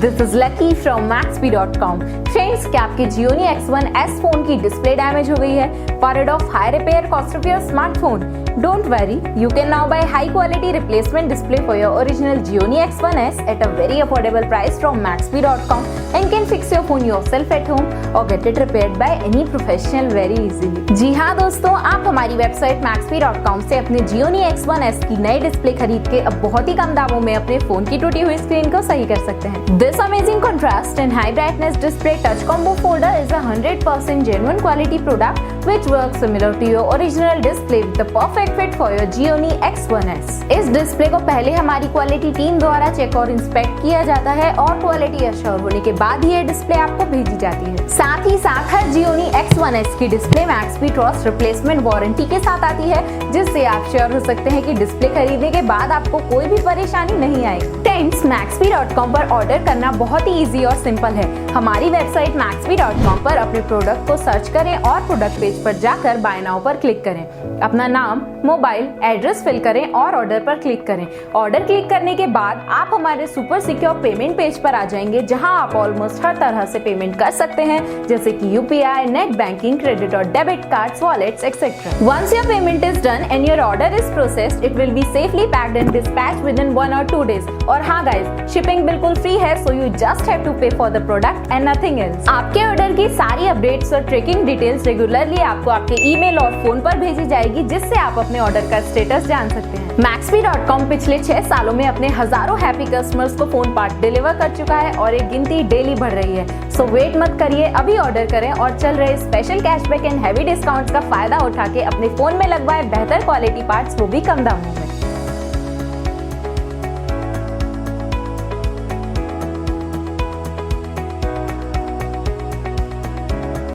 This is lucky from Maxbhi.com। Friends, क्या आपके Gionee X1s phone की डिस्प्ले डैमेज हो गई है? Worried of high repair cost of your smartphone? Don't worry, you can now buy high quality replacement display for your original Gionee X1s at a very affordable price from Maxbhi.com and can fix your phone yourself at home or get it repaired by any professional very easily। जी हाँ दोस्तों, आप हमारी website Maxbhi.com से अपने Gionee X1s की नई display खरीद के अब बहुत ही कम दामों में अपने फोन की टूटी हुई स्क्रीन को सही कर सकते हैं। This amazing contrast and high brightness display touch combo folder is a 100% genuine quality product which works similar to your original display with the perfect fit for your Gionee X1s। इस display को पहले हमारी quality team द्वारा check और inspect किया जाता है और क्वालिटी अश्योर होने के बाद ही ये डिस्प्ले आपको भेजी जाती है। साथ ही साथ हर Gionee X1s की display Maxbhi trust replacement warranty के साथ आती है, जिससे आप श्योर हो सकते हैं कि डिस्प्ले खरीदने के बाद आपको कोई भी परेशानी नहीं आएगी। फ्रेंड्स, Maxbhi.com पर ऑर्डर करना बहुत ही इजी और सिंपल है। हमारी वेबसाइट Maxbhi.com पर अपने प्रोडक्ट को सर्च करें और प्रोडक्ट पेज पर जाकर बाय नाउ पर क्लिक करें। अपना नाम, मोबाइल, एड्रेस फिल करें और ऑर्डर पर क्लिक करें। ऑर्डर क्लिक करने के बाद आप हमारे सुपर सिक्योर पेमेंट पेज पर आ जाएंगे, जहां आप ऑलमोस्ट हर तरह से पेमेंट कर सकते हैं, जैसे कि यूपीआई, नेट बैंकिंग, क्रेडिट और debit cards, wallets etcetera. Once your payment is done and your order is processed, it will be safely packed and dispatched within 1 or 2 days। और हाँ गाइस, शिपिंग बिल्कुल free है, so you just have to pay for the product and nothing else. आपके order की सारी updates और tracking details regularly आपको आपके ईमेल और फोन पर भेजी जाएगी, जिससे आप अपने ऑर्डर का स्टेटस जान सकते हैं। Maxbhi.com पिछले 6 सालों में अपने हजारों हैप्पी कस्टमर्स को फोन पार्ट डिलीवर कर चुका है और एक गिनती डेली बढ़ रही है। सो वेट मत करिए, अभी ऑर्डर करें और चल रहे special cashback and heavy discounts का फायदा उठा के अपने फोन में लगवाए बेहतर क्वालिटी पार्ट्स, वो भी कम दामों में।